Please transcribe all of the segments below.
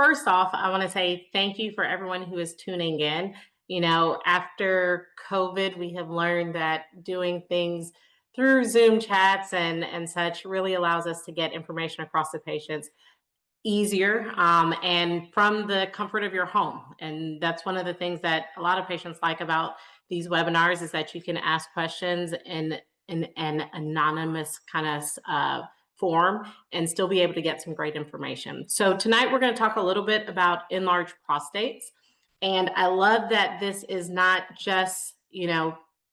first off, I want to say thank you for everyone who is tuning in. After COVID, we have learned that doing things through Zoom chats and such really allows us to get information across to patients easier and from the comfort of your home. And that's one of the things that a lot of patients like about these webinars is that you can ask questions in an anonymous kind of form and still be able to get some great information. So tonight we're going to talk a little bit about enlarged prostates. And I love that this is not just,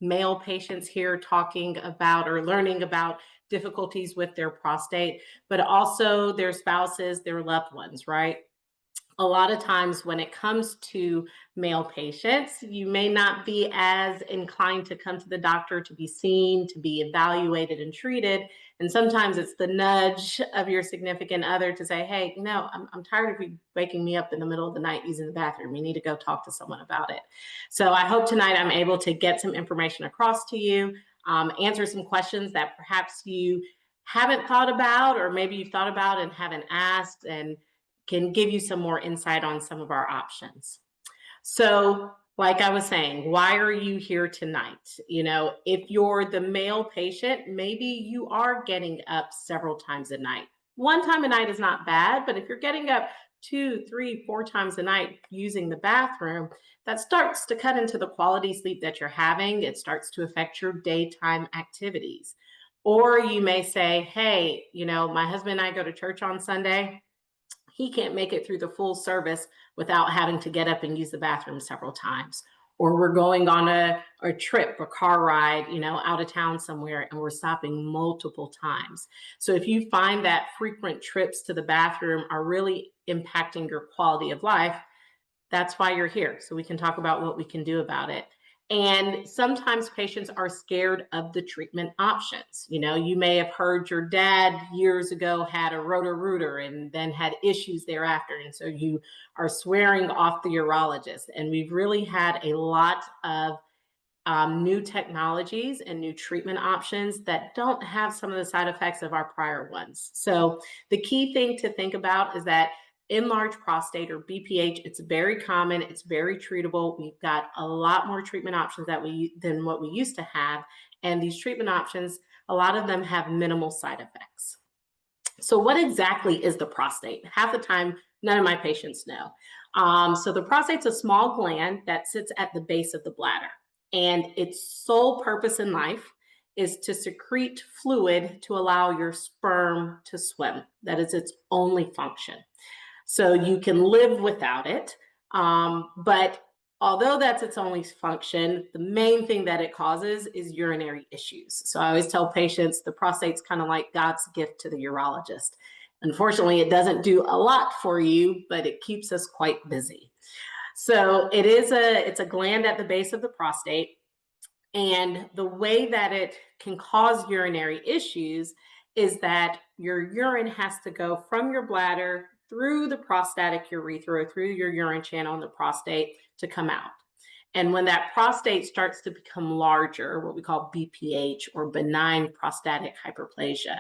male patients here talking about or learning about difficulties with their prostate, but also their spouses, their loved ones, right? A lot of times when it comes to male patients, you may not be as inclined to come to the doctor to be seen, to be evaluated and treated. And sometimes it's the nudge of your significant other to say, hey, I'm tired of you waking me up in the middle of the night using the bathroom. You need to go talk to someone about it. So I hope tonight I'm able to get some information across to you, answer some questions that perhaps you haven't thought about, or maybe you've thought about and haven't asked, and can give you some more insight on some of our options. So like I was saying, why are you here tonight? If you're the male patient, maybe you are getting up several times a night. One time a night is not bad, but if you're getting up 2, 3, 4 times a night using the bathroom, that starts to cut into the quality sleep that you're having. It starts to affect your daytime activities. Or you may say, hey, my husband and I go to church on Sunday. He can't make it through the full service without having to get up and use the bathroom several times. Or we're going on a trip, a car ride, out of town somewhere, and we're stopping multiple times. So if you find that frequent trips to the bathroom are really impacting your quality of life, that's why you're here. So we can talk about what we can do about it. And sometimes patients are scared of the treatment options. You may have heard your dad years ago had a roto-rooter and then had issues thereafter. And so you are swearing off the urologist. And we've really had a lot of new technologies and new treatment options that don't have some of the side effects of our prior ones. So the key thing to think about is that enlarged prostate, or BPH, it's very common, it's very treatable. We've got a lot more treatment options than what we used to have. And these treatment options, a lot of them have minimal side effects. So what exactly is the prostate? Half the time, none of my patients know. So the prostate's a small gland that sits at the base of the bladder. And its sole purpose in life is to secrete fluid to allow your sperm to swim. That is its only function. So you can live without it, but although that's its only function, the main thing that it causes is urinary issues. So I always tell patients the prostate's kind of like God's gift to the urologist. Unfortunately, it doesn't do a lot for you, but it keeps us quite busy. So it's a gland at the base of the prostate, and the way that it can cause urinary issues is that your urine has to go from your bladder through the prostatic urethra, through your urine channel in the prostate to come out. And when that prostate starts to become larger, what we call BPH, or benign prostatic hyperplasia,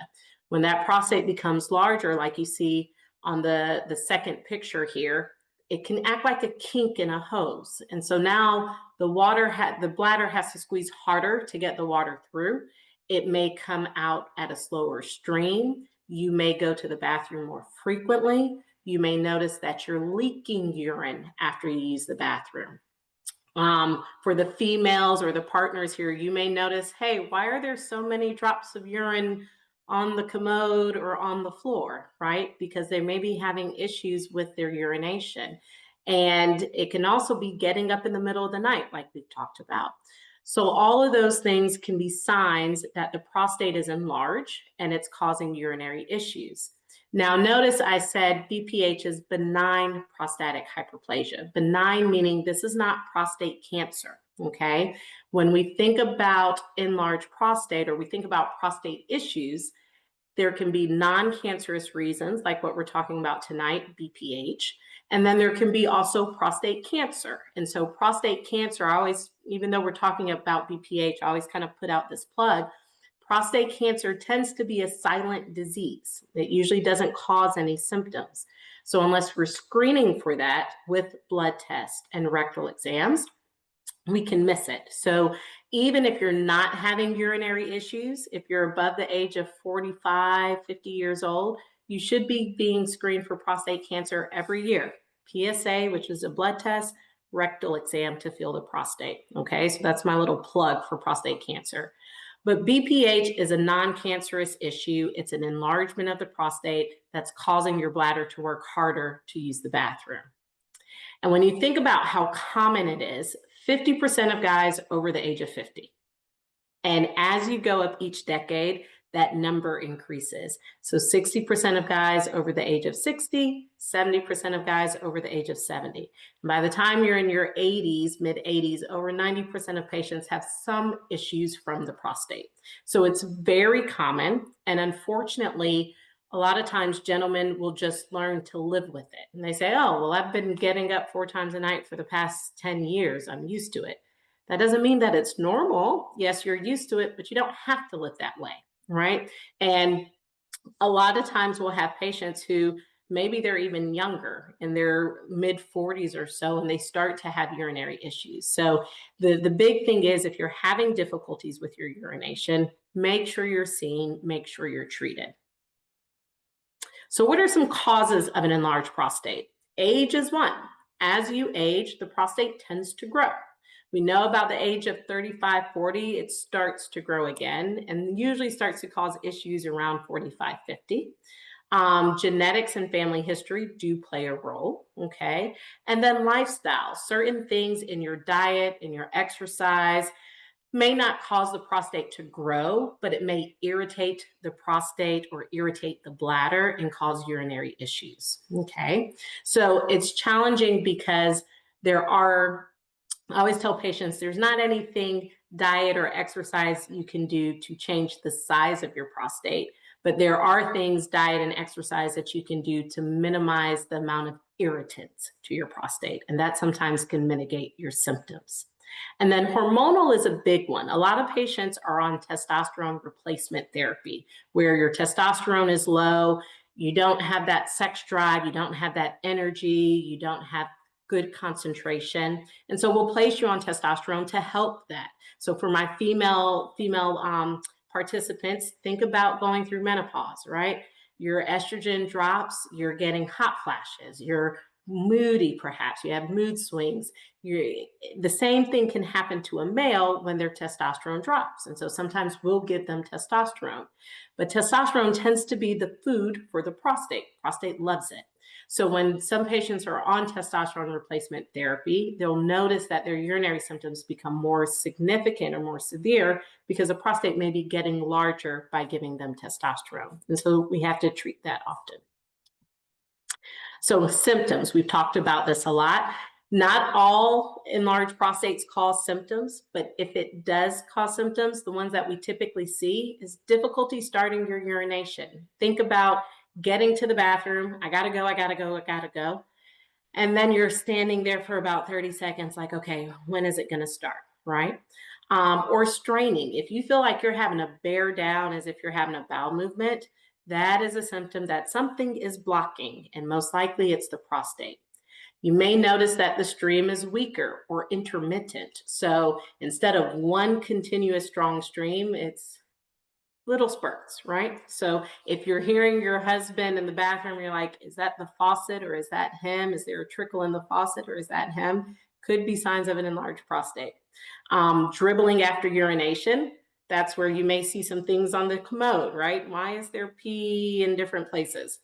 when that prostate becomes larger, like you see on the second picture here, it can act like a kink in a hose. And so now the bladder has to squeeze harder to get the water through. It may come out at a slower stream. You may go to the bathroom more frequently. You may notice that you're leaking urine after you use the bathroom. For the females or the partners here, you may notice, hey, why are there so many drops of urine on the commode or on the floor, right? Because they may be having issues with their urination. And it can also be getting up in the middle of the night, like we've talked about. So all of those things can be signs that the prostate is enlarged and it's causing urinary issues. Now, notice I said BPH is benign prostatic hyperplasia. Benign meaning this is not prostate cancer, okay? When we think about enlarged prostate, or we think about prostate issues, there can be non-cancerous reasons, like what we're talking about tonight, BPH. And then there can be also prostate cancer. And so prostate cancer, I always, even though we're talking about BPH, I always kind of put out this plug. Prostate cancer tends to be a silent disease. It usually doesn't cause any symptoms. So unless we're screening for that with blood tests and rectal exams, we can miss it. So even if you're not having urinary issues, if you're above the age of 45, 50 years old, you should be being screened for prostate cancer every year. PSA, which is a blood test, rectal exam to feel the prostate. Okay, so that's my little plug for prostate cancer. But BPH is a non-cancerous issue. It's an enlargement of the prostate that's causing your bladder to work harder to use the bathroom. And when you think about how common it is, 50% of guys over the age of 50. And as you go up each decade, that number increases. So 60% of guys over the age of 60, 70% of guys over the age of 70. And by the time you're in your 80s, mid 80s, over 90% of patients have some issues from the prostate. So it's very common. And unfortunately, a lot of times gentlemen will just learn to live with it. And they say, oh, well, I've been getting up 4 times a night for the past 10 years. I'm used to it. That doesn't mean that it's normal. Yes, you're used to it, but you don't have to live that way, right? And a lot of times we'll have patients who maybe they're even younger, in their mid 40s or so, and they start to have urinary issues. So the big thing is, if you're having difficulties with your urination, make sure you're seen, make sure you're treated. So what are some causes of an enlarged prostate? Age is one. As you age, the prostate tends to grow. We know about the age of 35, 40, it starts to grow again and usually starts to cause issues around 45, 50. Genetics and family history do play a role, okay? And then lifestyle, certain things in your diet, in your exercise, may not cause the prostate to grow, but it may irritate the prostate or irritate the bladder and cause urinary issues, okay? So it's challenging because I always tell patients there's not anything diet or exercise you can do to change the size of your prostate, but there are things, diet and exercise, that you can do to minimize the amount of irritants to your prostate, and that sometimes can mitigate your symptoms. And then hormonal is a big one. A lot of patients are on testosterone replacement therapy, where your testosterone is low, you don't have that sex drive, you don't have that energy, you don't have good concentration. And so we'll place you on testosterone to help that. So for my female participants, think about going through menopause, right? Your estrogen drops, you're getting hot flashes, you're moody, perhaps you have mood swings. The same thing can happen to a male when their testosterone drops. And so sometimes we'll give them testosterone, but testosterone tends to be the food for the prostate. Prostate loves it. So when some patients are on testosterone replacement therapy, they'll notice that their urinary symptoms become more significant or more severe because the prostate may be getting larger by giving them testosterone. And so we have to treat that often. So symptoms, we've talked about this a lot. Not all enlarged prostates cause symptoms, but if it does cause symptoms, the ones that we typically see is difficulty starting your urination. Think about getting to the bathroom. I gotta go, I gotta go, I gotta go. And then you're standing there for about 30 seconds like, okay, when is it gonna start, right? Or straining. If you feel like you're having to bear down as if you're having a bowel movement, that is a symptom that something is blocking, and most likely it's the prostate. You may notice that the stream is weaker or intermittent. So instead of one continuous strong stream, it's little spurts, right? So if you're hearing your husband in the bathroom, you're like, is that the faucet or is that him? Is there a trickle in the faucet or is that him? Could be signs of an enlarged prostate. Dribbling after urination. That's where you may see some things on the commode, right? Why is there pee in different places?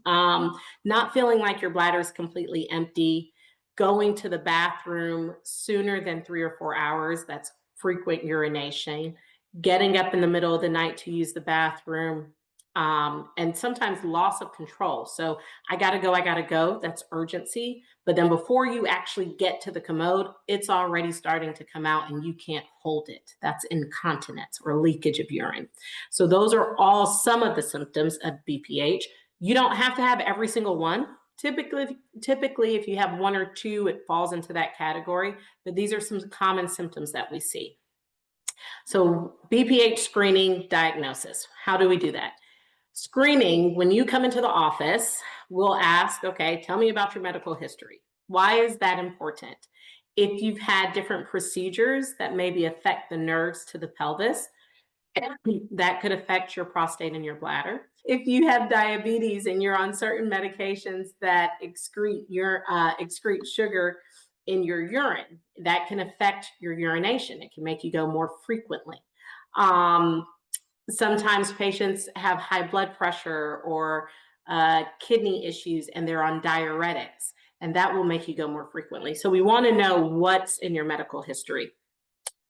Not feeling like your bladder is completely empty, going to the bathroom sooner than 3 or 4 hours, that's frequent urination, getting up in the middle of the night to use the bathroom, and sometimes loss of control. So I gotta go, that's urgency. But then before you actually get to the commode, it's already starting to come out and you can't hold it. That's incontinence or leakage of urine. So those are all some of the symptoms of BPH. You don't have to have every single one. Typically, if you have 1 or 2, it falls into that category, but these are some common symptoms that we see. So BPH screening diagnosis, how do we do that? Screening, when you come into the office, we'll ask, okay, tell me about your medical history. Why is that important? If you've had different procedures that maybe affect the nerves to the pelvis, that could affect your prostate and your bladder. If you have diabetes and you're on certain medications that excrete sugar in your urine, that can affect your urination. It can make you go more frequently. Sometimes patients have high blood pressure or kidney issues and they're on diuretics, and that will make you go more frequently. So we want to know what's in your medical history.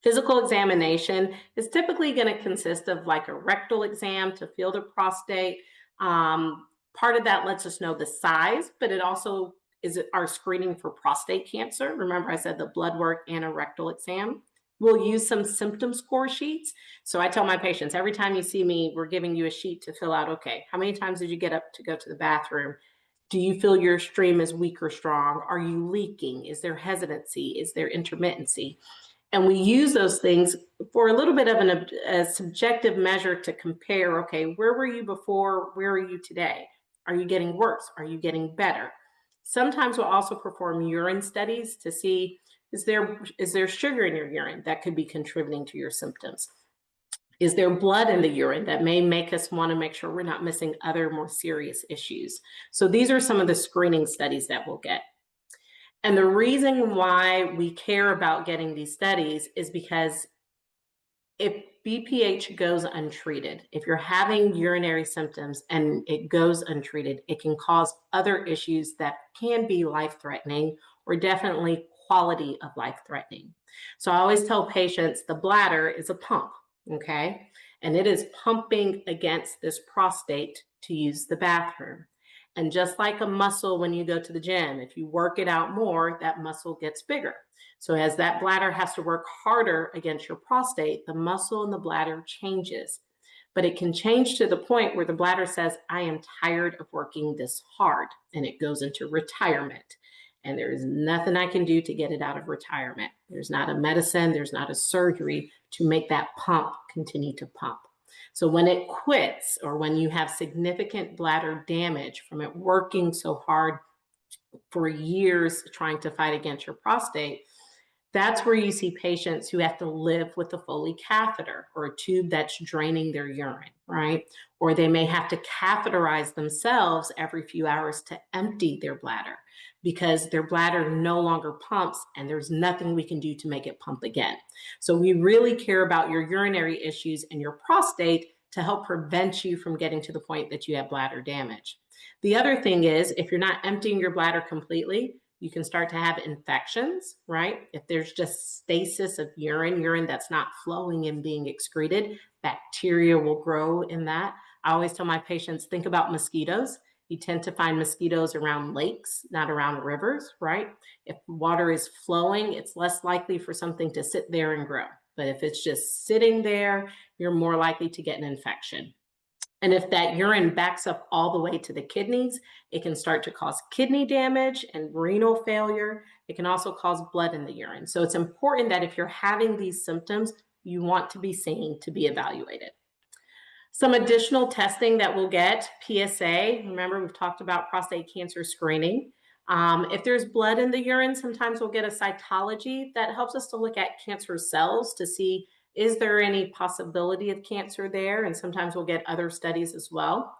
Physical examination is typically going to consist of like a rectal exam to feel the prostate. Part of that lets us know the size, but it also is our screening for prostate cancer. Remember, I said the blood work and a rectal exam. We'll use some symptom score sheets. So I tell my patients, every time you see me, we're giving you a sheet to fill out. Okay, how many times did you get up to go to the bathroom? Do you feel your stream is weak or strong? Are you leaking? Is there hesitancy? Is there intermittency? And we use those things for a little bit of a subjective measure to compare, okay, where were you before? Where are you today? Are you getting worse? Are you getting better? Sometimes we'll also perform urine studies to see, is there sugar in your urine that could be contributing to your symptoms? Is there blood in the urine that may make us want to make sure we're not missing other more serious issues? So these are some of the screening studies that we'll get. And the reason why we care about getting these studies is because if BPH goes untreated, if you're having urinary symptoms and it goes untreated, it can cause other issues that can be life-threatening or definitely quality of life-threatening. So I always tell patients the bladder is a pump, okay? And it is pumping against this prostate to use the bathroom. And just like a muscle, when you go to the gym, if you work it out more, that muscle gets bigger. So as that bladder has to work harder against your prostate, the muscle in the bladder changes. But it can change to the point where the bladder says, I am tired of working this hard, and it goes into retirement. And there is nothing I can do to get it out of retirement. There's not a medicine, there's not a surgery to make that pump continue to pump. So when it quits, or when you have significant bladder damage from it working so hard for years trying to fight against your prostate, that's where you see patients who have to live with a Foley catheter or a tube that's draining their urine, right? Or they may have to catheterize themselves every few hours to empty their bladder because their bladder no longer pumps and there's nothing we can do to make it pump again. So we really care about your urinary issues and your prostate to help prevent you from getting to the point that you have bladder damage. The other thing is, if you're not emptying your bladder completely, you can start to have infections, right? If there's just stasis of urine that's not flowing and being excreted, bacteria will grow in that. I always tell my patients, think about mosquitoes. You tend to find mosquitoes around lakes, not around rivers, right? If water is flowing, it's less likely for something to sit there and grow. But if it's just sitting there, you're more likely to get an infection. And if that urine backs up all the way to the kidneys, it can start to cause kidney damage and renal failure. It can also cause blood in the urine. So it's important that if you're having these symptoms, you want to be seen to be evaluated. Some additional testing that we'll get, PSA. Remember, we've talked about prostate cancer screening. If there's blood in the urine, sometimes we'll get a cytology that helps us to look at cancer cells to see, is there any possibility of cancer there? And sometimes we'll get other studies as well.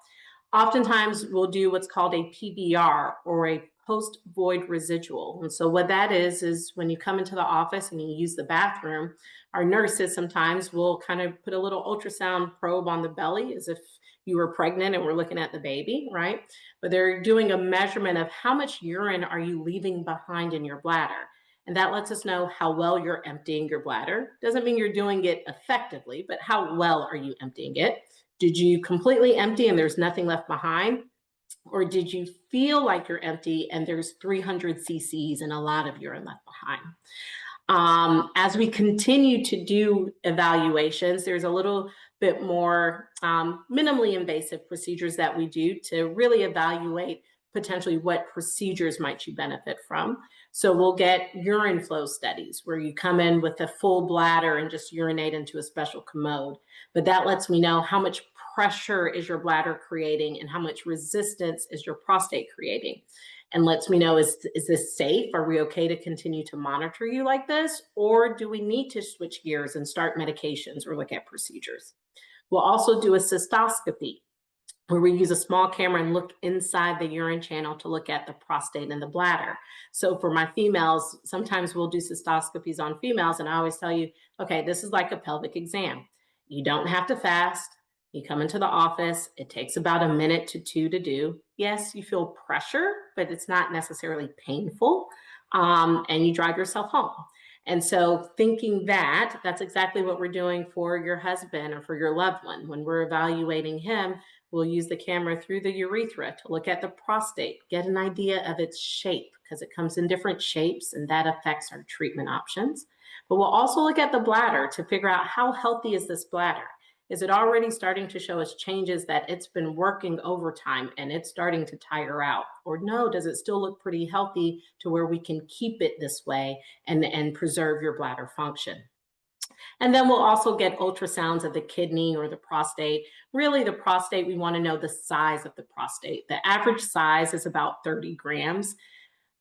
Oftentimes we'll do what's called a PVR, or a post-void residual. And so what that is when you come into the office and you use the bathroom, our nurses sometimes will kind of put a little ultrasound probe on the belly as if you were pregnant and we're looking at the baby, right? But they're doing a measurement of how much urine are you leaving behind in your bladder. And that lets us know how well you're emptying your bladder. Doesn't mean you're doing it effectively, but how well are you emptying it? Did you completely empty and there's nothing left behind? Or did you feel like you're empty and there's 300 cc's and a lot of urine left behind? As we continue to do evaluations, there's a little bit more minimally invasive procedures that we do to really evaluate potentially what procedures might you benefit from. So we'll get urine flow studies where you come in with a full bladder and just urinate into a special commode. But that lets me know how much pressure is your bladder creating and how much resistance is your prostate creating. And lets me know, is this safe? Are we okay to continue to monitor you like this? Or do we need to switch gears and start medications or look at procedures? We'll also do a cystoscopy, where we use a small camera and look inside the urine channel to look at the prostate and the bladder. So for my females, sometimes we'll do cystoscopies on females, and I always tell you, okay, this is like a pelvic exam. You don't have to fast. You come into the office. It takes about 1 minute to 2 to do. Yes, you feel pressure, but it's not necessarily painful, and you drive yourself home. And so thinking that, that's exactly what we're doing for your husband or for your loved one. When we're evaluating him, we'll use the camera through the urethra to look at the prostate, get an idea of its shape, because it comes in different shapes and that affects our treatment options. But we'll also look at the bladder to figure out how healthy is this bladder. Is it already starting to show us changes that it's been working overtime and it's starting to tire out? Or no, does it still look pretty healthy to where we can keep it this way and preserve your bladder function? And then we'll also get ultrasounds of the kidney or the prostate. Really, the prostate, we want to know the size of the prostate. The average size is about 30 grams.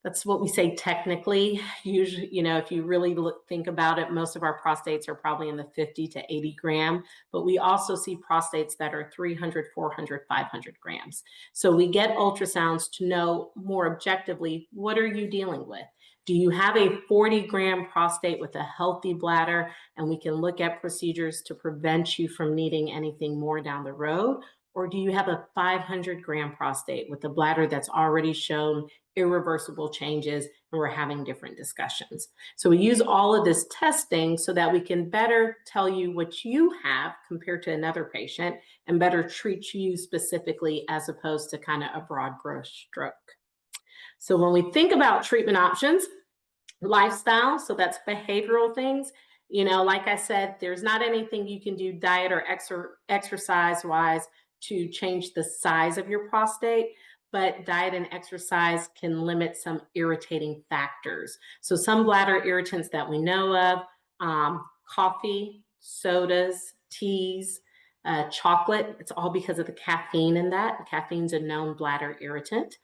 That's what we say technically. Usually, if you really think about it, most of our prostates are probably in the 50 to 80 gram, but we also see prostates that are 300, 400, 500 grams. So we get ultrasounds to know more objectively, what are you dealing with? Do you have a 40-gram prostate with a healthy bladder, and we can look at procedures to prevent you from needing anything more down the road? Or do you have a 500-gram prostate with a bladder that's already shown irreversible changes and we're having different discussions? So we use all of this testing so that we can better tell you what you have compared to another patient and better treat you specifically as opposed to kind of a broad brush stroke. So when we think about treatment options, lifestyle, so that's behavioral things. Like I said, there's not anything you can do diet or exercise wise to change the size of your prostate, but diet and exercise can limit some irritating factors. So some bladder irritants that we know of, coffee, sodas, teas, chocolate, it's all because of the caffeine in that. Caffeine's a known bladder irritant.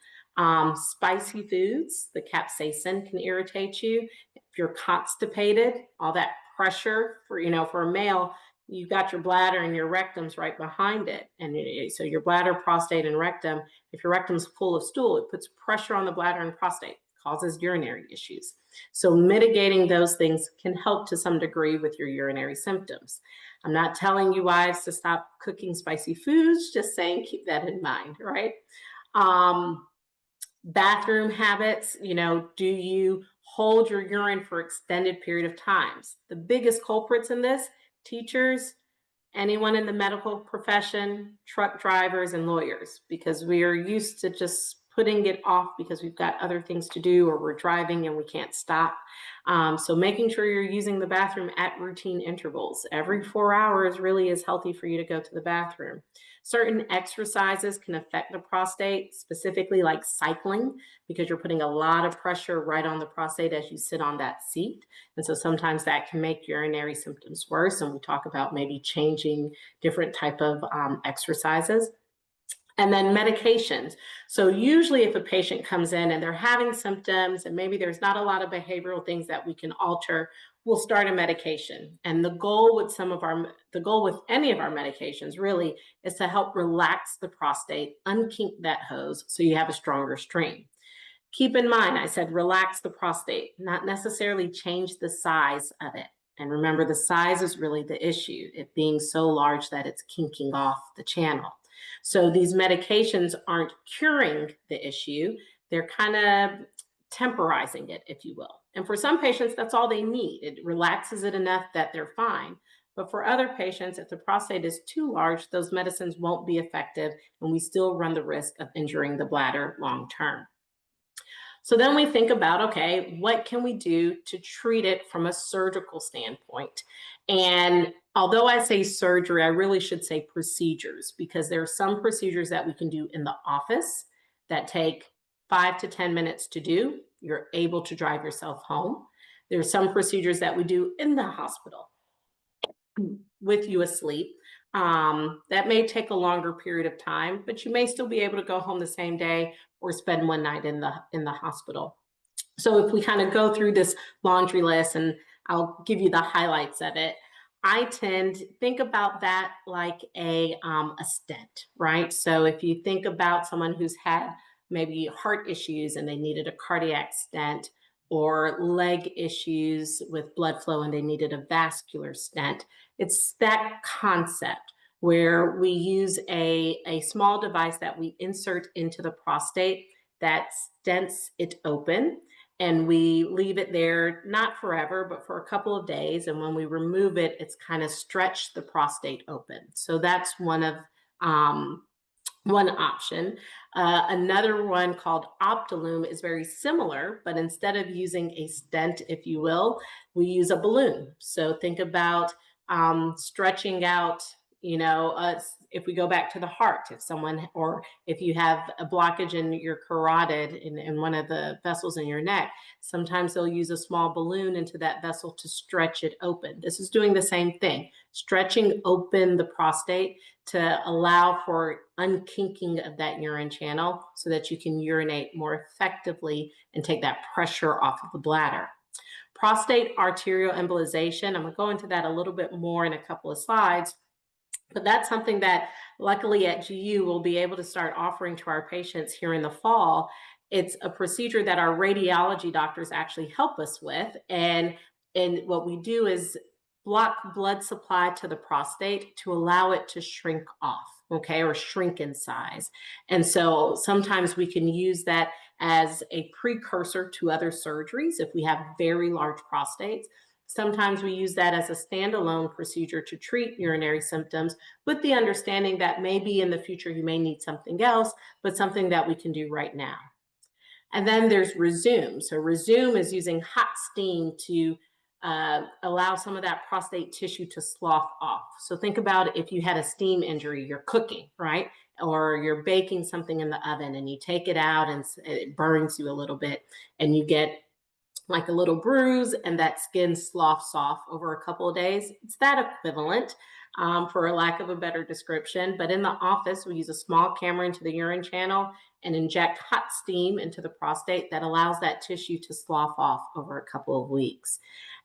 Spicy foods, the capsaicin can irritate you. If you're constipated, all that pressure for a male, you've got your bladder and your rectum's right behind it. And so your bladder, prostate, and rectum, if your rectum's full of stool, it puts pressure on the bladder and prostate, causes urinary issues. So mitigating those things can help to some degree with your urinary symptoms. I'm not telling you wives to stop cooking spicy foods, just saying keep that in mind, right? Bathroom habits, do you hold your urine for extended period of times? The biggest culprits in this, teachers, anyone in the medical profession, truck drivers, and lawyers, because we are used to just putting it off because we've got other things to do or we're driving and we can't stop. So making sure you're using the bathroom at routine intervals. Every 4 hours really is healthy for you to go to the bathroom. Certain exercises can affect the prostate, specifically like cycling, because you're putting a lot of pressure right on the prostate as you sit on that seat. And so sometimes that can make urinary symptoms worse. And we talk about maybe changing different type of exercises. And then medications. So usually if a patient comes in and they're having symptoms and maybe there's not a lot of behavioral things that we can alter, we'll start a medication. And the goal with any of our medications really is to help relax the prostate, unkink that hose so you have a stronger stream. Keep in mind, I said relax the prostate, not necessarily change the size of it. And remember, the size is really the issue, it being so large that it's kinking off the channel. So these medications aren't curing the issue. They're kind of temporizing it, if you will. And for some patients, that's all they need. It relaxes it enough that they're fine. But for other patients, if the prostate is too large, those medicines won't be effective, and we still run the risk of injuring the bladder long term. So then we think about, okay, what can we do to treat it from a surgical standpoint? And although I say surgery, I really should say procedures, because there are some procedures that we can do in the office that take 5 to 10 minutes to do. You're able to drive yourself home. There are some procedures that we do in the hospital with you asleep. That may take a longer period of time, but you may still be able to go home the same day or spend one night in the hospital. So if we kind of go through this laundry list, and I'll give you the highlights of it, I tend to think about that like a stent, right? So if you think about someone who's had maybe heart issues and they needed a cardiac stent, or leg issues with blood flow and they needed a vascular stent, it's that concept where we use a small device that we insert into the prostate that stents it open, and we leave it there, not forever, but for a couple of days. And when we remove it, it's kind of stretched the prostate open. So that's one option. Another one called Optilume is very similar, but instead of using a stent, if you will, we use a balloon. So think about stretching out, if we go back to the heart, if someone, or if you have a blockage in your carotid in one of the vessels in your neck, sometimes they'll use a small balloon into that vessel to stretch it open. This is doing the same thing, stretching open the prostate to allow for unkinking of that urine channel so that you can urinate more effectively and take that pressure off of the bladder. Prostate arterial embolization, I'm going to go into that a little bit more in a couple of slides, but that's something that luckily at GU we'll be able to start offering to our patients here in the fall. It's a procedure that our radiology doctors actually help us with. And what we do is block blood supply to the prostate to allow it to shrink off, okay, or shrink in size. And so sometimes we can use that as a precursor to other surgeries if we have very large prostates. Sometimes we use that as a standalone procedure to treat urinary symptoms, with the understanding that maybe in the future you may need something else, but something that we can do right now. And then there's Resume. So Resume is using hot steam to allow some of that prostate tissue to slough off. So think about if you had a steam injury, you're cooking, right? Or you're baking something in the oven and you take it out and it burns you a little bit and you get like a little bruise and that skin sloughs off over a couple of days. It's that equivalent, for a lack of a better description. But in the office, we use a small camera into the urine channel and inject hot steam into the prostate that allows that tissue to slough off over a couple of weeks.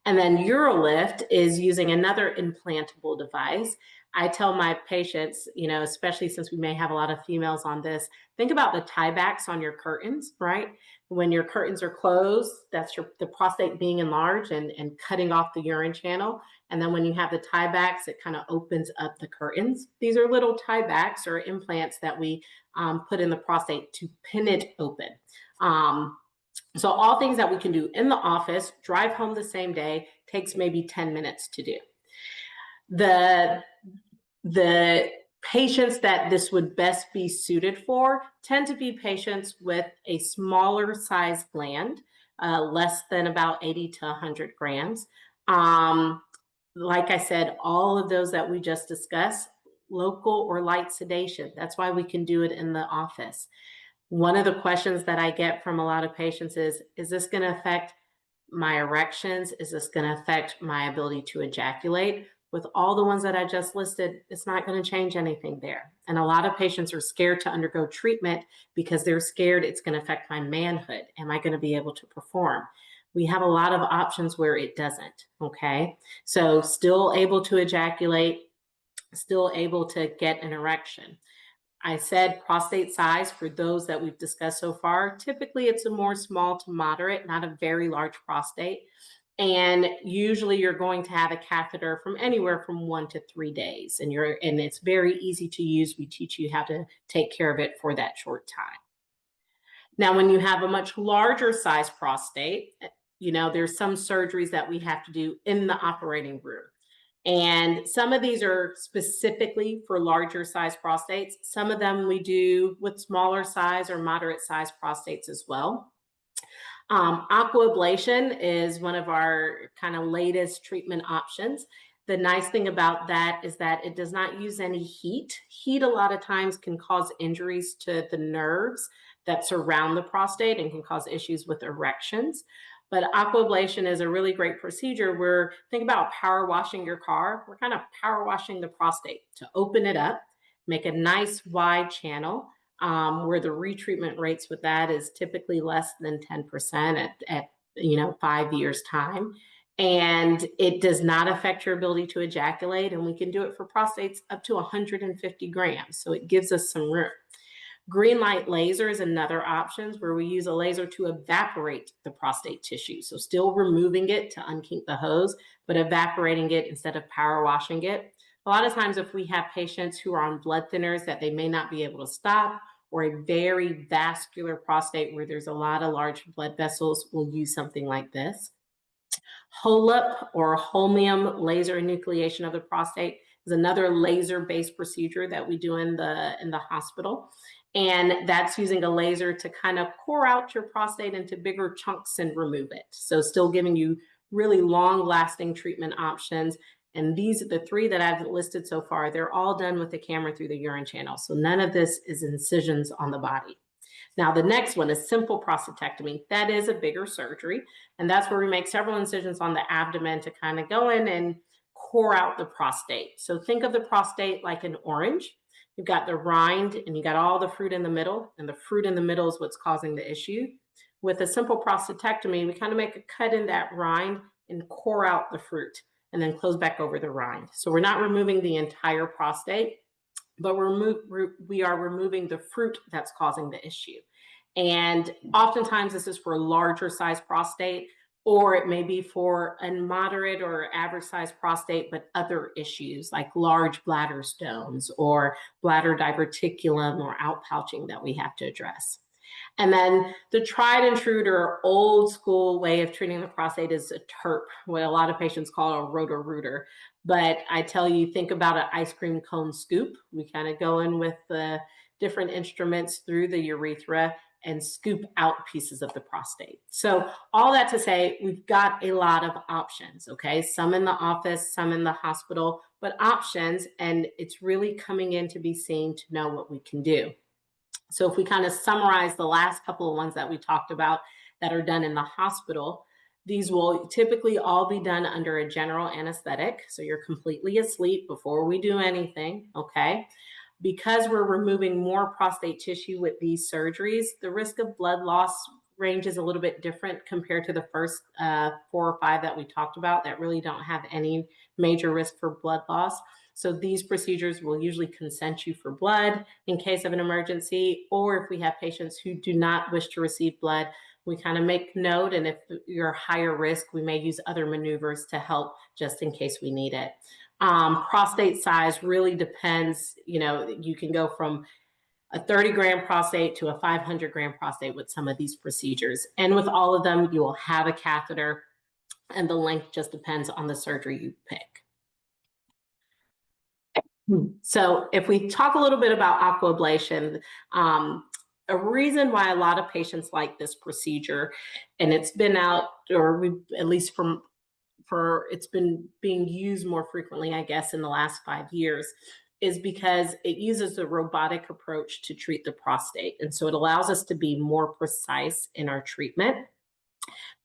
And then UroLift is using another implantable device. I tell my patients, especially since we may have a lot of females on this, think about the tiebacks on your curtains, right? When your curtains are closed, that's the prostate being enlarged and cutting off the urine channel. And then when you have the tiebacks, it kind of opens up the curtains. These are little tiebacks or implants that we put in the prostate to pin it open. So all things that we can do in the office, drive home the same day, takes maybe 10 minutes to do. The patients that this would best be suited for tend to be patients with a smaller size gland, less than about 80 to 100 grams. Like I said, all of those that we just discussed, local or light sedation. That's why we can do it in the office. One of the questions that I get from a lot of patients is this going to affect my erections? Is this going to affect my ability to ejaculate? With all the ones that I just listed, it's not going to change anything there. And a lot of patients are scared to undergo treatment because they're scared it's going to affect my manhood. Am I going to be able to perform? We have a lot of options where it doesn't, okay? So still able to ejaculate, still able to get an erection. I said prostate size for those that we've discussed so far. Typically, it's a more small to moderate, not a very large prostate. And usually you're going to have a catheter from anywhere from 1 to 3 days. And it's very easy to use. We teach you how to take care of it for that short time. Now, when you have a much larger size prostate, there's some surgeries that we have to do in the operating room. And some of these are specifically for larger size prostates. Some of them we do with smaller size or moderate size prostates as well. Aquablation is one of our kind of latest treatment options. The nice thing about that is that it does not use any heat. Heat a lot of times can cause injuries to the nerves that surround the prostate and can cause issues with erections. But aquablation is a really great procedure where, think about power washing your car. We're kind of power washing the prostate to open it up, make a nice wide channel, where the retreatment rates with that is typically less than 10% at 5 years time. And it does not affect your ability to ejaculate. And we can do it for prostates up to 150 grams. So it gives us some room. GreenLight laser is another option where we use a laser to evaporate the prostate tissue. So still removing it to unkink the hose, but evaporating it instead of power washing it. A lot of times if we have patients who are on blood thinners that they may not be able to stop, or a very vascular prostate where there's a lot of large blood vessels, we'll use something like this. HoLEP, or holmium laser enucleation of the prostate, is another laser-based procedure that we do in the hospital. And that's using a laser to kind of core out your prostate into bigger chunks and remove it. So still giving you really long-lasting treatment options. And these are the three that I've listed so far. They're all done with the camera through the urine channel. So none of this is incisions on the body. Now, the next one is simple prostatectomy. That is a bigger surgery, and that's where we make several incisions on the abdomen to kind of go in and core out the prostate. So think of the prostate like an orange. You've got the rind and you got all the fruit in the middle, and the fruit in the middle is what's causing the issue. With a simple prostatectomy, we kind of make a cut in that rind and core out the fruit and then close back over the rind. So we're not removing the entire prostate, but we are removing the fruit that's causing the issue. And oftentimes this is for a larger size prostate, or it may be for a moderate or average size prostate, but other issues like large bladder stones or bladder diverticulum or outpouching that we have to address. And then the tried and true or old school way of treating the prostate is a TURP, what a lot of patients call a roto-rooter. But I tell you, think about an ice cream cone scoop. We kind of go in with the different instruments through the urethra and scoop out pieces of the prostate. So all that to say, we've got a lot of options, okay? Some in the office, some in the hospital, but options, and it's really coming in to be seen to know what we can do. So if we kind of summarize the last couple of ones that we talked about that are done in the hospital, these will typically all be done under a general anesthetic. So you're completely asleep before we do anything, okay? Because we're removing more prostate tissue with these surgeries, the risk of blood loss range is a little bit different compared to the first 4 or 5 that we talked about that really don't have any major risk for blood loss. So these procedures will usually consent you for blood in case of an emergency, or if we have patients who do not wish to receive blood, we kind of make note, and if you're higher risk, we may use other maneuvers to help just in case we need it. Prostate size really depends. You can go from a 30-gram prostate to a 500-gram prostate with some of these procedures. And with all of them, you will have a catheter, and the length just depends on the surgery you pick. So if we talk a little bit about aquablation, a reason why a lot of patients like this procedure, and it's been out, or at least it's been being used more frequently, I guess, in the last 5 years, is because it uses a robotic approach to treat the prostate. And so it allows us to be more precise in our treatment.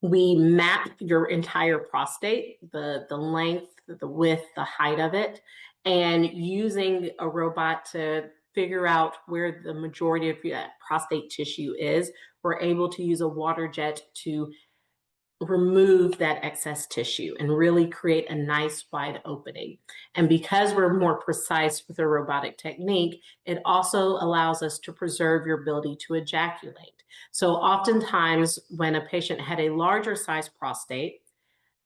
We map your entire prostate, the length, the width, the height of it, and using a robot to figure out where the majority of that prostate tissue is, we're able to use a waterjet to remove that excess tissue and really create a nice wide opening. And because we're more precise with a robotic technique, it also allows us to preserve your ability to ejaculate. So oftentimes when a patient had a larger size prostate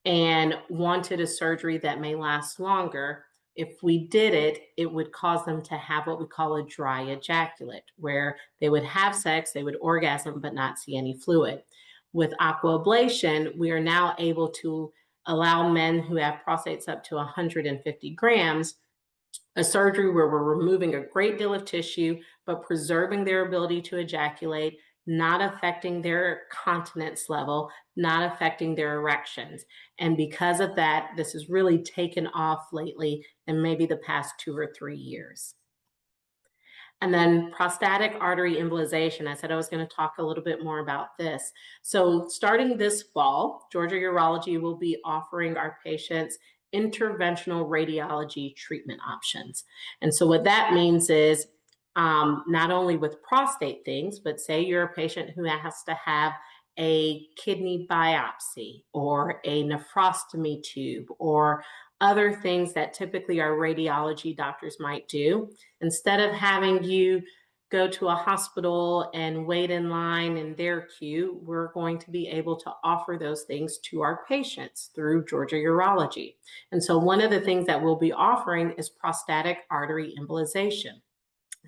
and wanted a surgery that may last longer, if we did it, it would cause them to have what we call a dry ejaculate, where they would have sex, they would orgasm, but not see any fluid. With aquablation, we are now able to allow men who have prostates up to 150 grams a surgery where we're removing a great deal of tissue, but preserving their ability to ejaculate, not affecting their continence level, not affecting their erections. And because of that, this has really taken off lately in maybe the past 2 or 3 years. And then prostatic artery embolization. I said I was going to talk a little bit more about this. So, starting this fall, Georgia Urology will be offering our patients interventional radiology treatment options. And so, what that means is not only with prostate things, but say you're a patient who has to have a kidney biopsy or a nephrostomy tube or other things that typically our radiology doctors might do. Instead of having you go to a hospital and wait in line in their queue, we're going to be able to offer those things to our patients through Georgia Urology. And so one of the things that we'll be offering is prostatic artery embolization.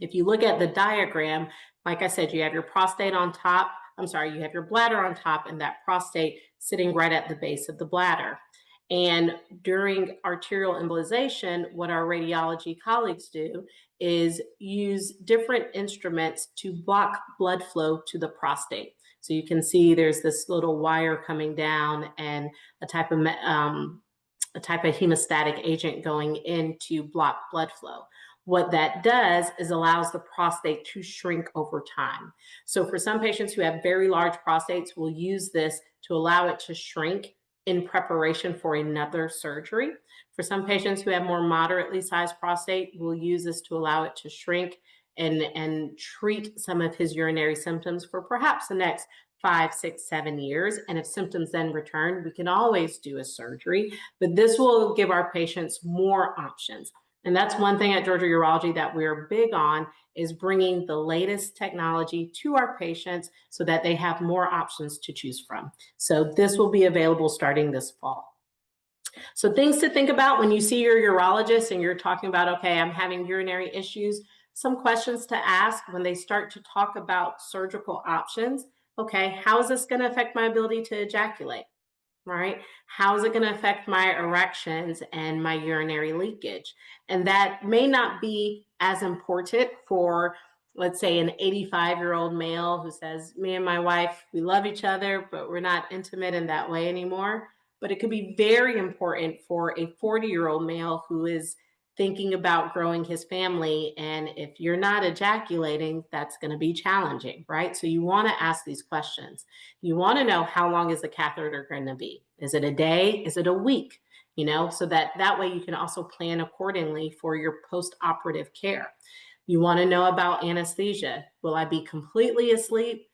If you look at the diagram, like I said, you have your prostate on top. You have your bladder on top and that prostate sitting right at the base of the bladder. And during arterial embolization, what our radiology colleagues do is use different instruments to block blood flow to the prostate. So you can see there's this little wire coming down and a type of hemostatic agent going in to block blood flow. What that does is allows the prostate to shrink over time. So for some patients who have very large prostates, we'll use this to allow it to shrink in preparation for another surgery. For some patients who have more moderately sized prostate, we'll use this to allow it to shrink and treat some of his urinary symptoms for perhaps the next 5, 6, 7 years. And if symptoms then return, we can always do a surgery, but this will give our patients more options. And that's one thing at Georgia Urology that we're big on is bringing the latest technology to our patients so that they have more options to choose from. So this will be available starting this fall. So things to think about when you see your urologist and you're talking about, okay, I'm having urinary issues, some questions to ask when they start to talk about surgical options. Okay, how is this going to affect my ability to ejaculate? Right? How is it going to affect my erections and my urinary leakage? And that may not be as important for, let's say, an 85-year-old male who says, me and my wife, we love each other, but we're not intimate in that way anymore. But it could be very important for a 40-year-old male who is thinking about growing his family. And if you're not ejaculating, that's going to be challenging, right? So you want to ask these questions. You want to know, how long is the catheter going to be? Is it a day? Is it a week? So that way you can also plan accordingly for your post-operative care. You want to know about anesthesia. Will I be completely asleep?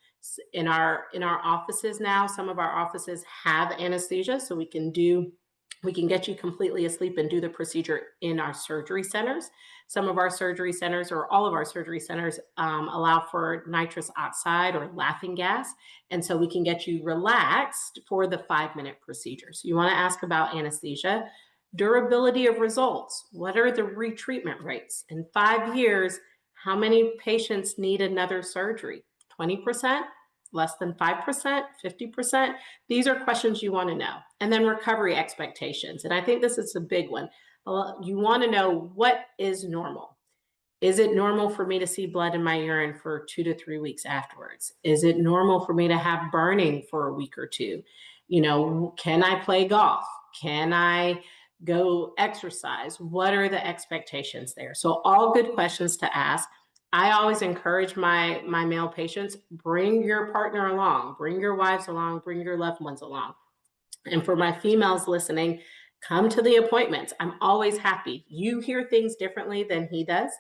In our offices now, some of our offices have anesthesia, so we can get you completely asleep and do the procedure in our surgery centers. Some of our surgery centers, or all of our surgery centers, allow for nitrous oxide or laughing gas. And so we can get you relaxed for the 5-minute procedure. So you want to ask about anesthesia. Durability of results. What are the retreatment rates? In 5 years, how many patients need another surgery? 20%? Less than 5%, 50%? These are questions you want to know. And then recovery expectations. And I think this is a big one. You want to know, what is normal? Is it normal for me to see blood in my urine for 2 to 3 weeks afterwards? Is it normal for me to have burning for a week or two? Can I play golf? Can I go exercise? What are the expectations there? So all good questions to ask. I always encourage my male patients, bring your partner along, bring your wives along, bring your loved ones along. And for my females listening, come to the appointments. I'm always happy. You hear things differently than he does.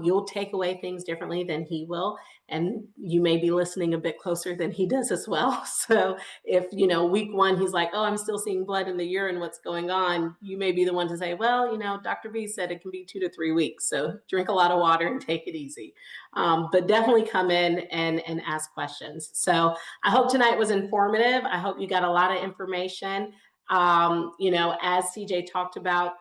You'll take away things differently than he will. And you may be listening a bit closer than he does as well. So if, week 1, he's like, oh, I'm still seeing blood in the urine, what's going on? You may be the one to say, well, Dr. B said it can be 2 to 3 weeks. So drink a lot of water and take it easy. But definitely come in and ask questions. So I hope tonight was informative. I hope you got a lot of information. As CJ talked about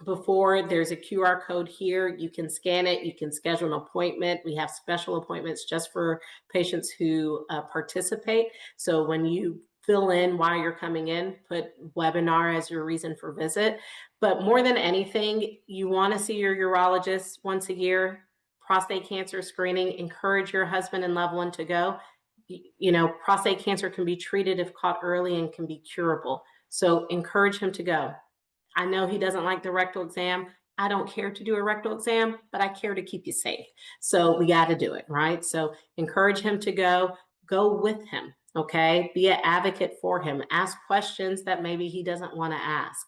before, there's a QR code here. You can scan it. You can schedule an appointment. We have special appointments just for patients who participate. So when you fill in why you're coming in, put webinar as your reason for visit. But more than anything, you want to see your urologist once a year. Prostate cancer screening, encourage your husband and loved one to go. Prostate cancer can be treated if caught early and can be curable. So encourage him to go. I know he doesn't like the rectal exam. I don't care to do a rectal exam, but I care to keep you safe. So we got to do it, right? So encourage him to go with him, okay? Be an advocate for him. Ask questions that maybe he doesn't want to ask.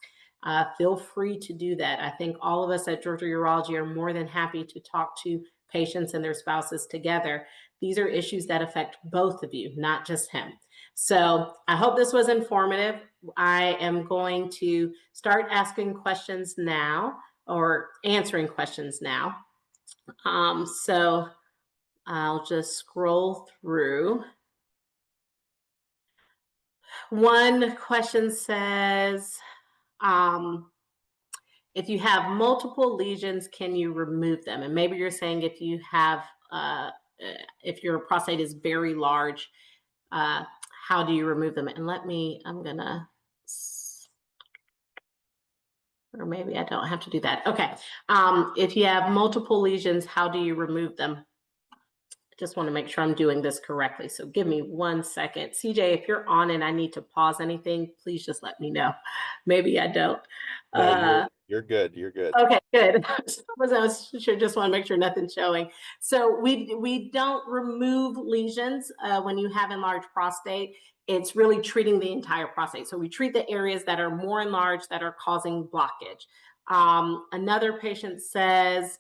Feel free to do that. I think all of us at Georgia Urology are more than happy to talk to patients and their spouses together. These are issues that affect both of you, not just him. So I hope this was informative. I am going to start asking questions now, or answering questions now. So I'll just scroll through. One question says, if you have multiple lesions, can you remove them? And maybe you're saying if you have, if your prostate is very large, how do you remove them? And or maybe I don't have to do that. Okay. If you have multiple lesions, how do you remove them? I just want to make sure I'm doing this correctly. So give me 1 second. CJ, if you're on and I need to pause anything, please just let me know. Maybe I don't. No, you're good. You're good. Okay, good. I just want to make sure nothing's showing. So we don't remove lesions when you have enlarged prostate. It's really treating the entire prostate. So we treat the areas that are more enlarged that are causing blockage. Another patient says,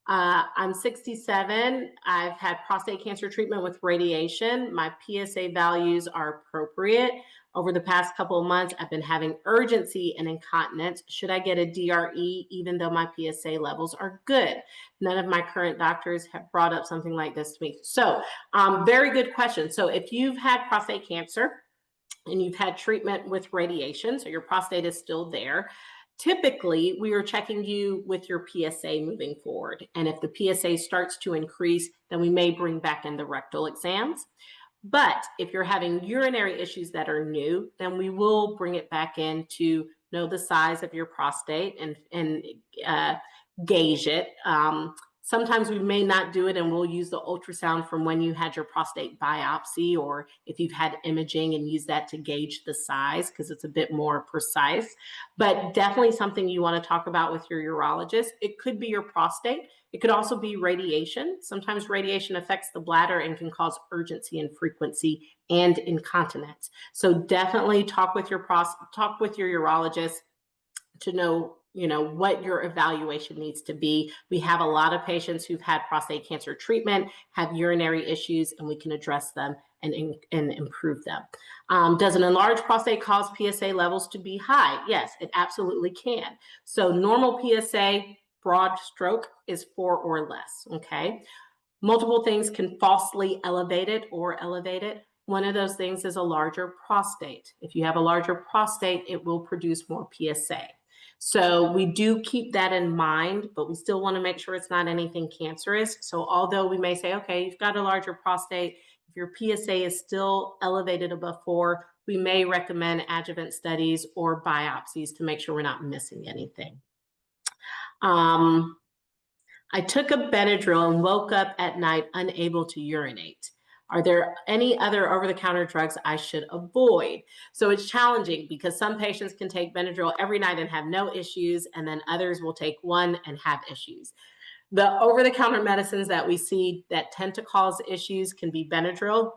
I'm 67. I've had prostate cancer treatment with radiation. My PSA values are appropriate. Over the past couple of months, I've been having urgency and incontinence. Should I get a DRE even though my PSA levels are good? None of my current doctors have brought up something like this to me. So very good question. So if you've had prostate cancer and you've had treatment with radiation, so your prostate is still there, typically, we are checking you with your PSA moving forward. And if the PSA starts to increase, then we may bring back in the rectal exams. But if you're having urinary issues that are new, then we will bring it back in to know the size of your prostate and gauge it. Sometimes we may not do it and we'll use the ultrasound from when you had your prostate biopsy, or if you've had imaging, and use that to gauge the size because it's a bit more precise. But definitely something you want to talk about with your urologist. It could be your prostate. It could also be radiation. Sometimes radiation affects the bladder and can cause urgency and frequency and incontinence. So definitely talk with your urologist to know what your evaluation needs to be. We have a lot of patients who've had prostate cancer treatment, have urinary issues, and we can address them and improve them. Does an enlarged prostate cause PSA levels to be high? Yes, it absolutely can. So normal PSA, broad stroke, is 4 or less, okay? Multiple things can falsely elevate it or elevate it. One of those things is a larger prostate. If you have a larger prostate, it will produce more PSA. So we do keep that in mind, but we still want to make sure it's not anything cancerous. So although we may say, okay, you've got a larger prostate, if your PSA is still elevated above 4, we may recommend adjuvant studies or biopsies to make sure we're not missing anything. I took a Benadryl and woke up at night unable to urinate. Are there any other over-the-counter drugs I should avoid? So it's challenging because some patients can take Benadryl every night and have no issues, and then others will take one and have issues. The over-the-counter medicines that we see that tend to cause issues can be Benadryl.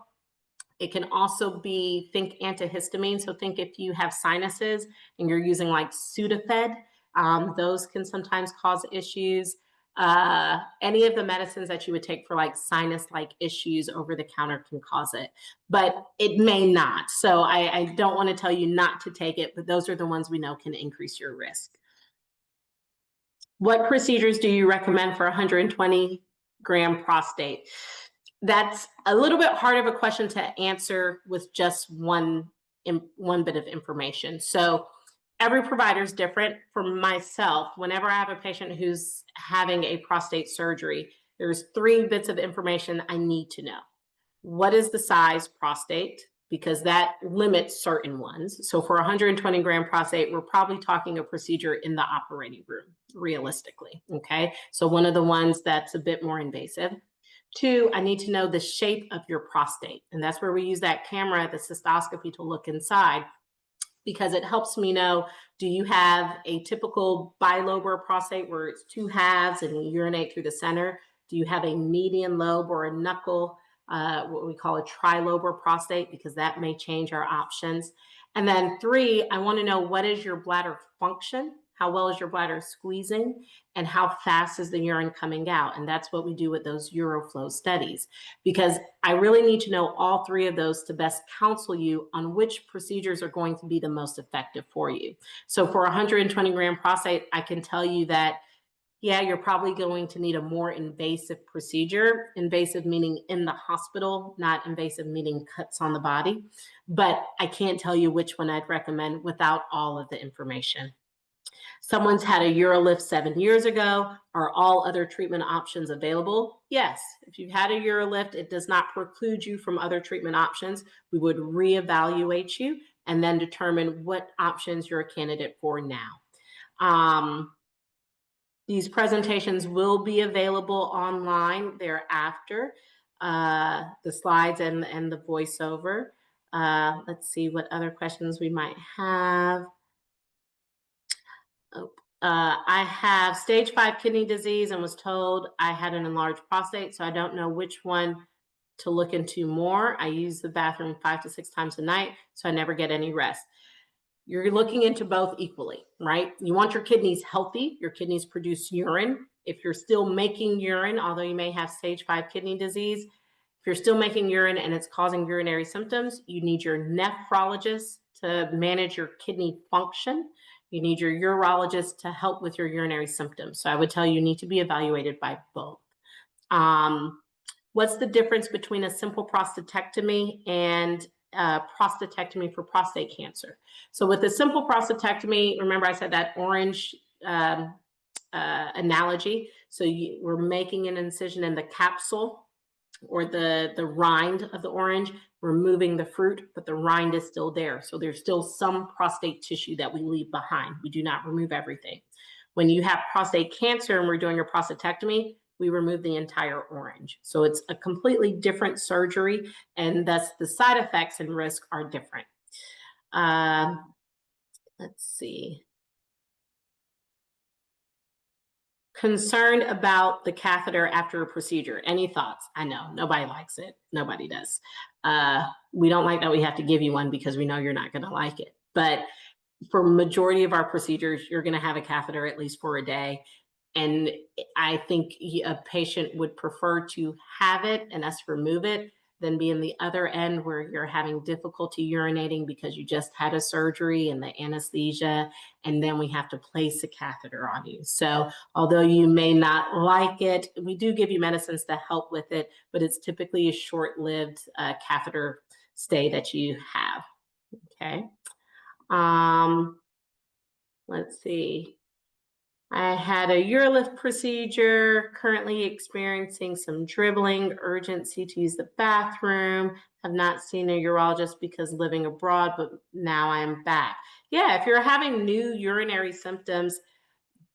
It can also be, think antihistamine. So think if you have sinuses and you're using like Sudafed, those can sometimes cause issues. Any of the medicines that you would take for like sinus-like issues over the counter can cause it, but it may not. So I don't want to tell you not to take it, but those are the ones we know can increase your risk. What procedures do you recommend for 120-gram prostate? That's a little bit hard of a question to answer with just one bit of information. So every provider is different. For myself, whenever I have a patient who's having a prostate surgery, there's 3 bits of information I need to know. What is the size prostate? Because that limits certain ones. So for 120-gram prostate, we're probably talking a procedure in the operating room, realistically, okay? So one of the ones that's a bit more invasive. 2, I need to know the shape of your prostate. And that's where we use that camera, the cystoscopy, to look inside. because it helps me know, do you have a typical bilobar prostate where it's two halves and you urinate through the center? Do you have a median lobe or a knuckle, what we call a trilobar prostate, because that may change our options. And then 3, I want to know, what is your bladder function? How well is your bladder squeezing? And how fast is the urine coming out? And that's what we do with those uroflow studies, because I really need to know all 3 of those to best counsel you on which procedures are going to be the most effective for you. So for 120 gram prostate, I can tell you that, yeah, you're probably going to need a more invasive procedure. Invasive meaning in the hospital, not invasive meaning cuts on the body. But I can't tell you which one I'd recommend without all of the information. Someone's had a UroLift 7 years ago. Are all other treatment options available? Yes. If you've had a UroLift, it does not preclude you from other treatment options. We would reevaluate you and then determine what options you're a candidate for now. These presentations will be available online thereafter, the slides and the voiceover. Let's see what other questions we might have. I have stage 5 kidney disease and was told I had an enlarged prostate, so I don't know which one to look into more. I use the bathroom 5 to 6 times a night, so I never get any rest. You're looking into both equally, right? You want your kidneys healthy. Your kidneys produce urine. If you're still making urine, although you may have stage 5 kidney disease, if you're still making urine and it's causing urinary symptoms, you need your nephrologist to manage your kidney function. You need your urologist to help with your urinary symptoms. So I would tell you need to be evaluated by both. What's the difference between a simple prostatectomy and prostatectomy for prostate cancer? So with a simple prostatectomy, remember I said that orange analogy. So we're making an incision in the capsule or the rind of the orange, removing the fruit, but the rind is still there. So there's still some prostate tissue that we leave behind. We do not remove everything. When you have prostate cancer and we're doing a prostatectomy, we remove the entire orange. So it's a completely different surgery, and thus the side effects and risk are different. Let's see. Concerned about the catheter after a procedure. Any thoughts? I know, nobody likes it. Nobody does. We don't like that we have to give you one because we know you're not gonna like it. But for majority of our procedures, you're gonna have a catheter at least for a day. And I think a patient would prefer to have it and us remove it than be in the other end where you're having difficulty urinating because you just had a surgery and the anesthesia, and then we have to place a catheter on you. So although you may not like it, we do give you medicines to help with it, but it's typically a short-lived catheter stay that you have. Okay. Let's see. I had a UroLift procedure, currently experiencing some dribbling, urgency to use the bathroom. Have not seen a urologist because living abroad, but now I'm back. Yeah, if you're having new urinary symptoms,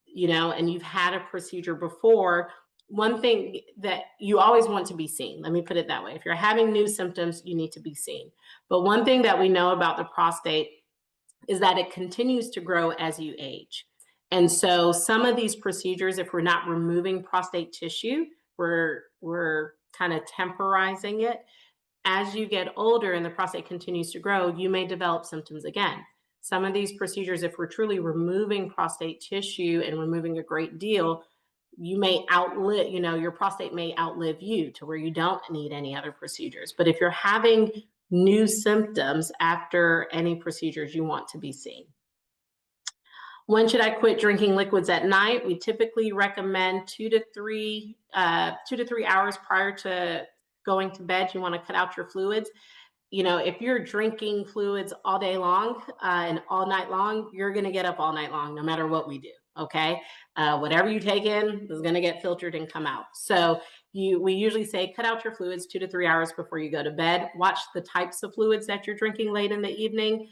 you know, and you've had a procedure before, one thing that you always want to be seen. Let me put it that way. If you're having new symptoms, you need to be seen. But one thing that we know about the prostate is that it continues to grow as you age. And so some of these procedures, if we're not removing prostate tissue, we're kind of temporizing it. As you get older and the prostate continues to grow, you may develop symptoms again. Some of these procedures, if we're truly removing prostate tissue and removing a great deal, you may outlive, you know, your prostate may outlive you to where you don't need any other procedures. But if you're having new symptoms after any procedures, you want to be seen. When should I quit drinking liquids at night? We typically recommend 2 to 3 hours prior to going to bed. You want to cut out your fluids. You know, if you're drinking fluids all day long and all night long, you're going to get up all night long, no matter what we do. Okay. Whatever you take in is going to get filtered and come out. So we usually say cut out your fluids 2 to 3 hours before you go to bed. Watch the types of fluids that you're drinking late in the evening.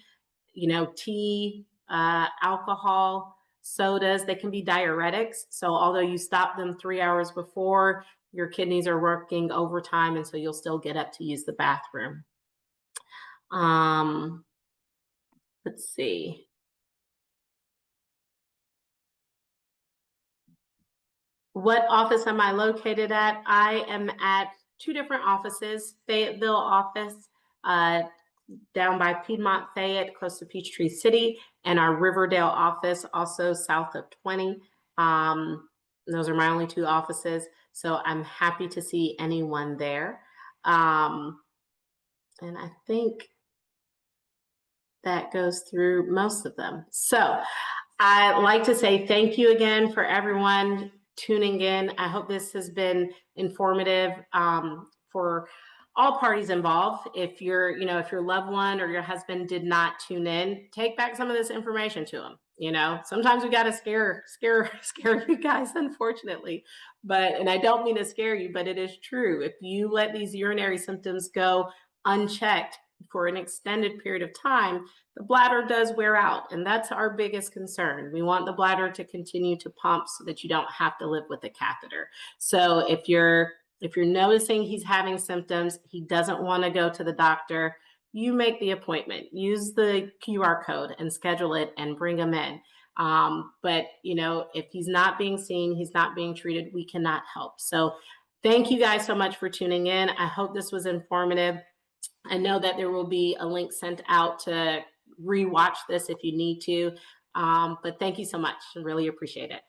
You know, tea, alcohol, sodas, they can be diuretics. So although you stop them 3 hours before, your kidneys are working overtime, and so you'll still get up to use the bathroom. Let's see. What office am I located at? I am at two different offices, Fayetteville office, down by Piedmont Fayette, close to Peachtree City, and our Riverdale office, also south of 20. Those are my only two offices, so I'm happy to see anyone there. And I think that goes through most of them. So I'd like to say thank you again for everyone tuning in. I hope this has been informative for all parties involved. If if your loved one or your husband did not tune in, take back some of this information to them. Sometimes we got to scare you guys, unfortunately. And I don't mean to scare you, but it is true. If you let these urinary symptoms go unchecked for an extended period of time, the bladder does wear out, and that's our biggest concern. We want the bladder to continue to pump so that you don't have to live with a catheter. So if you're noticing he's having symptoms, he doesn't want to go to the doctor, you make the appointment. Use the QR code and schedule it and bring him in. But if he's not being seen, he's not being treated, we cannot help. So thank you guys so much for tuning in. I hope this was informative. I know that there will be a link sent out to rewatch this if you need to. But thank you so much. I really appreciate it.